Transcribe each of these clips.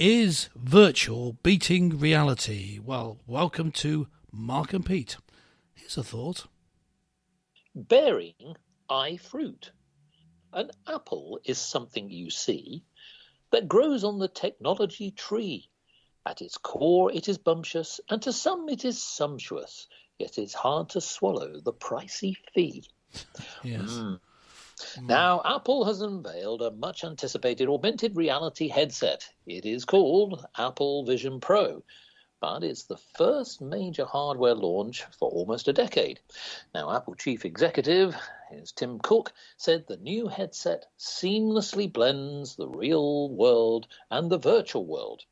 Is virtual beating reality? Well, welcome to Mark and Pete. Here's a thought. Bearing eye fruit. An apple is something you see that grows on the technology tree. At its core it is bumptious, and to some it is sumptuous, yet it's hard to swallow the pricey fee. Yes. Now, Apple has unveiled a much-anticipated augmented reality headset. It is called Apple Vision Pro, but it's the first major hardware launch for almost a decade. Now, Apple chief executive, Tim Cook, said the new headset seamlessly blends the real world and the virtual world.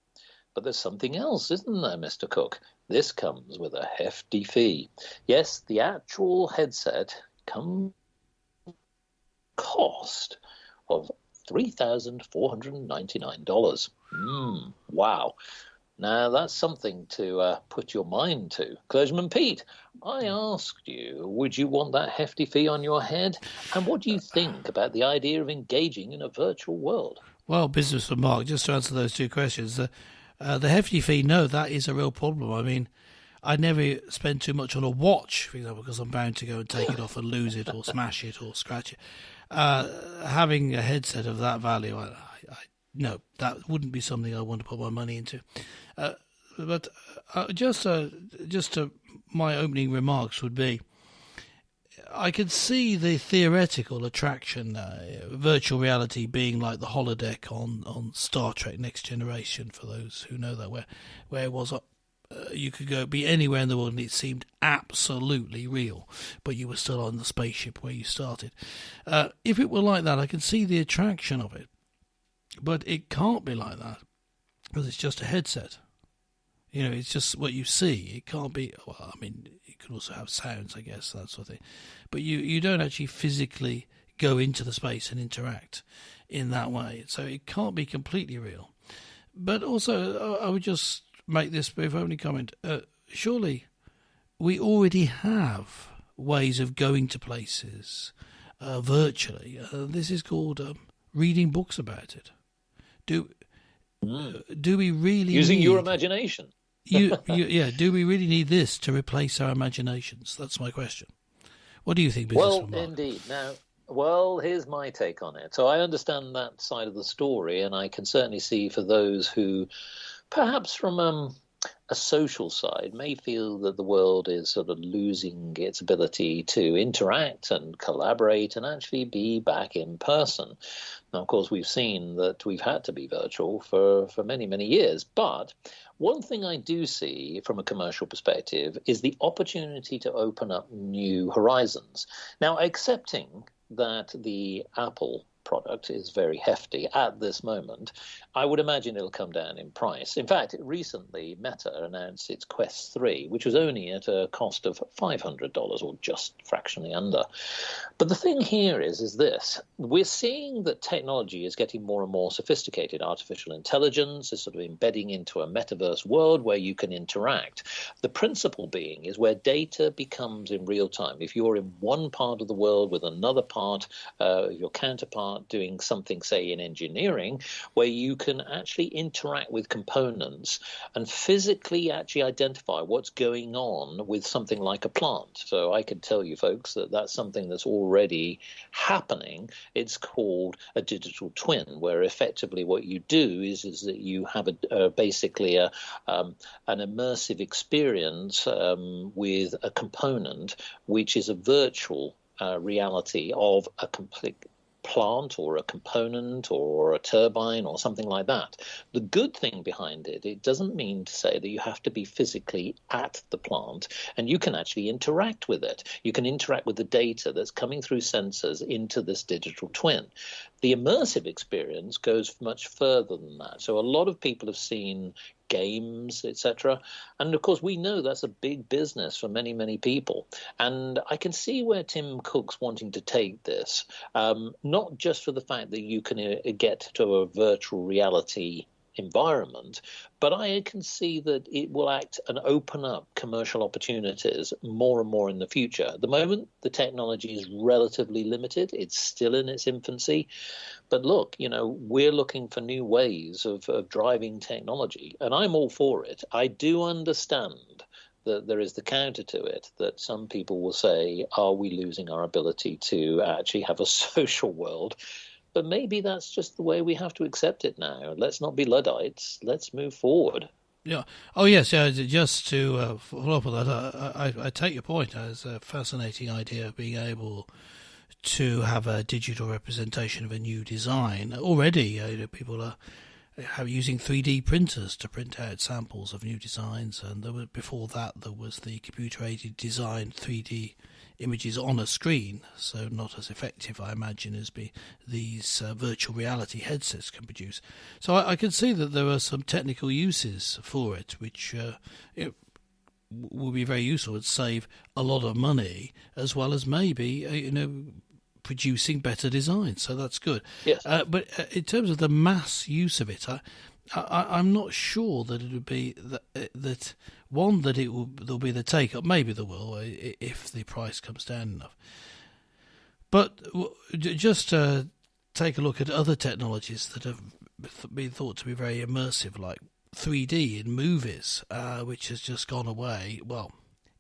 But there's something else, isn't there, Mr. Cook? This comes with a hefty fee. Yes, the actual headset cost of $3,499. Wow. Now, that's something to put your mind to. Clergyman Pete, I asked you, would you want that hefty fee on your head? And what do you think about the idea of engaging in a virtual world? Well, business for Mark, just to answer those two questions. The hefty fee, no, that is a real problem. I mean, I never spend too much on a watch, for example, because I'm bound to go and take it off and lose it or smash it or scratch it. Having a headset of that value, no, that wouldn't be something I want to put my money into. But just my opening remarks would be, I could see the theoretical attraction, virtual reality being like the holodeck on Star Trek Next Generation, for those who know that, where it was you could go be anywhere in the world and it seemed absolutely real, but you were still on the spaceship where you started. If it were like that, I can see the attraction of it, but it can't be like that because it's just a headset. You know, it's just what you see. It can't be. Well, I mean, it could also have sounds, I guess, that sort of thing, but you don't actually physically go into the space and interact in that way, so it can't be completely real. But also, I would just make this brief only comment. Surely we already have ways of going to places virtually. This is called reading books about it. Do we really using your imagination? Do we really need this to replace our imaginations? That's my question. What do you think, businessman Mark? Indeed. Now, well, here's my take on it. So I understand that side of the story, and I can certainly see for those who, perhaps from a social side, may feel that the world is sort of losing its ability to interact and collaborate and actually be back in person. Now, of course, we've seen that we've had to be virtual for many, many years. But one thing I do see from a commercial perspective is the opportunity to open up new horizons. Now, accepting that the Apple product is very hefty at this moment, I would imagine it'll come down in price. In fact, recently Meta announced its Quest 3, which was only at a cost of $500 or just fractionally under. But the thing here is this. We're seeing that technology is getting more and more sophisticated. Artificial intelligence is sort of embedding into a metaverse world where you can interact. The principle being is where data becomes in real time. If you're in one part of the world with another part, your counterpart doing something, say, in engineering, where you can actually interact with components and physically actually identify what's going on with something like a plant. So I can tell you, folks, that that's something that's already happening. It's called a digital twin, where effectively what you do is that you have basically an immersive experience with a component which is a virtual reality of a complete plant or a component or a turbine or something like that. The good thing behind it, it doesn't mean to say that you have to be physically at the plant, and you can actually interact with it. You can interact with the data that's coming through sensors into this digital twin. The immersive experience goes much further than that. So a lot of people have seen games, etc. And of course, we know that's a big business for many, many people. And I can see where Tim Cook's wanting to take this, not just for the fact that you can get to a virtual reality environment, but I can see that it will act and open up commercial opportunities more and more in the future. At the moment, the technology is relatively limited. It's still in its infancy. But look, we're looking for new ways of driving technology, and I'm all for it. I do understand that there is the counter to it, that some people will say, are we losing our ability to actually have a social world? But maybe that's just the way we have to accept it now. Let's not be Luddites. Let's move forward. Yeah. Oh, yes. Yeah. Just to follow up on that, I take your point. It's a fascinating idea of being able to have a digital representation of a new design. Already, people are using 3D printers to print out samples of new designs, and before that there was the computer-aided design 3D images on a screen, so not as effective, I imagine, as these virtual reality headsets can produce. So I can see that there are some technical uses for it, which will be very useful and save a lot of money, as well as maybe producing better designs. So that's good. Yes. But in terms of the mass use of it, I'm not sure that it would be that there'll be the take up. Maybe there will if the price comes down enough. But just take a look at other technologies that have been thought to be very immersive, like 3D in movies, which has just gone away. Well,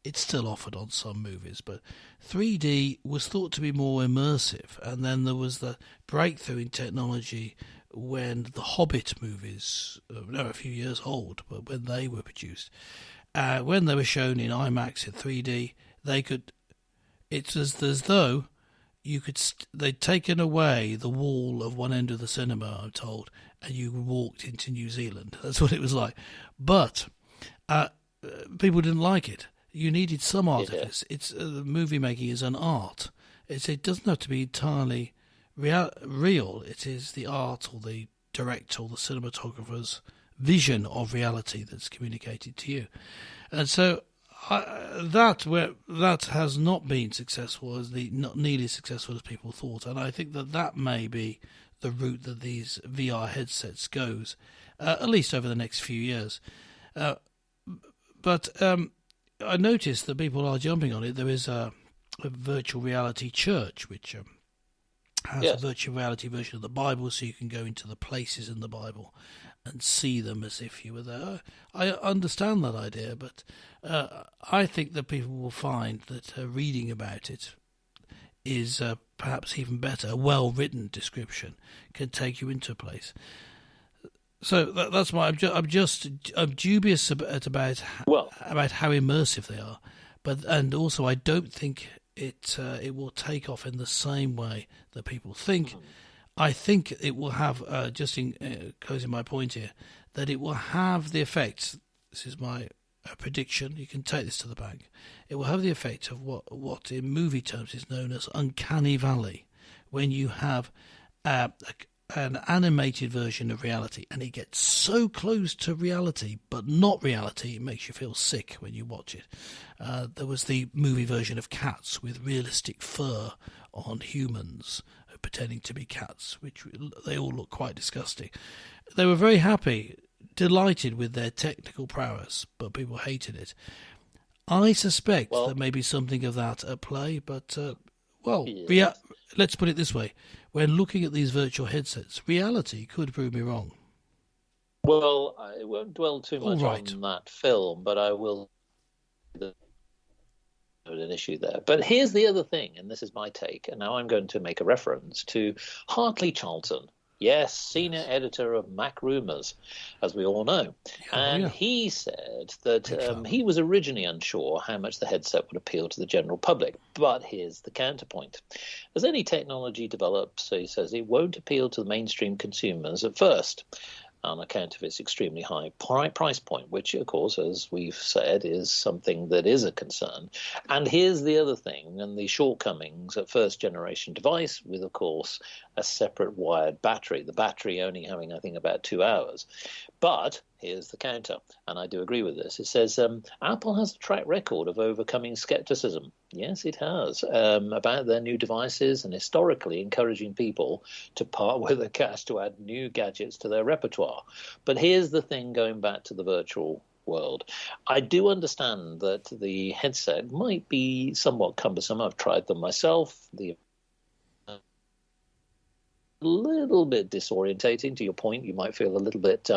it's still offered on some movies, but 3D was thought to be more immersive. And then there was the breakthrough in technology when the Hobbit movies, a few years old, but when they were produced, when they were shown in IMAX in 3D, it's as though they'd taken away the wall of one end of the cinema, I'm told, and you walked into New Zealand. That's what it was like. But people didn't like it. You needed some artifice. Yeah. It's movie making is an art. It doesn't have to be entirely real. It is the art or the director or the cinematographer's vision of reality that's communicated to you. And so that has not been successful, not nearly as successful as people thought. And I think that may be the route that these VR headsets goes, at least over the next few years. But I noticed that people are jumping on it. There is a virtual reality church which has a virtual reality version of the Bible, so you can go into the places in the Bible and see them as if you were there. I understand that idea, but I think that people will find that reading about it is perhaps even better. A well-written description can take you into a place. So that's why I'm dubious about how immersive they are, and also I don't think it will take off in the same way that people think. I think it will have, just in closing my point here, that it will have the effect. This is my prediction. You can take this to the bank. It will have the effect of what in movie terms is known as uncanny valley, when you have an animated version of reality, and it gets so close to reality, but not reality, it makes you feel sick when you watch it. There was the movie version of Cats with realistic fur on humans pretending to be cats, which they all look quite disgusting. They were very happy, delighted with their technical prowess, but people hated it. I suspect there may be something of that at play, but let's put it this way. When looking at these virtual headsets, reality could prove me wrong. Well, I won't dwell too much on that film, but I will an issue there. But here's the other thing, and this is my take, and now I'm going to make a reference to Hartley Charlton. Yes, senior editor of Mac Rumors, as we all know. He said that he was originally unsure how much the headset would appeal to the general public. But here's the counterpoint. As any technology develops, he says, it won't appeal to the mainstream consumers at first, on account of its extremely high price point, which, of course, as we've said, is something that is a concern. And here's the other thing, and the shortcomings of first-generation device with, of course, a separate wired battery, the battery only having, I think, about 2 hours. But here's the counter, and I do agree with this. It says Apple has a track record of overcoming skepticism. Yes, it has, about their new devices, and historically encouraging people to part with their cash to add new gadgets to their repertoire. But here's the thing, going back to the virtual world. I do understand that the headset might be somewhat cumbersome. I've tried them myself. The little bit disorientating. To your point, you might feel a little bit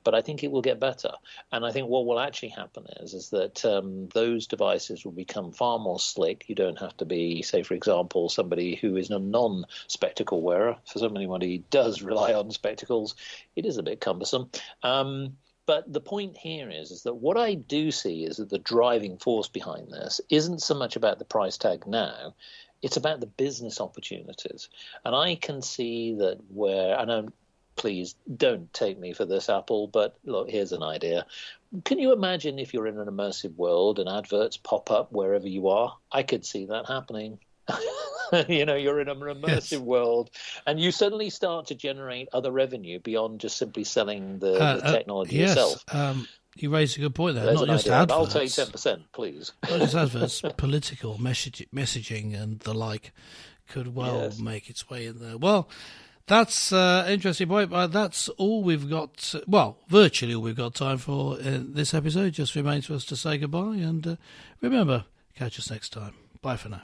but I think it will get better. And I think what will actually happen is that those devices will become far more slick. You don't have to be, say, for example, somebody who is a non-spectacle wearer. For somebody who does rely on spectacles, it is a bit cumbersome. But the point here is that what I do see is that the driving force behind this isn't so much about the price tag now. It's about the business opportunities. And I can see that please don't take me for this, Apple, but look, here's an idea. Can you imagine if you're in an immersive world and adverts pop up wherever you are? I could see that happening. You're in an immersive world, and you suddenly start to generate other revenue beyond just simply selling the technology itself. You raised a good point there. There's not just idea. adverts. I'll take 10%, please. Not just adverts, political messaging and the like could make its way in there. Well, that's an interesting point, but that's all we've got. Well, virtually all we've got time for this episode. Just remains for us to say goodbye, and remember, catch us next time. Bye for now.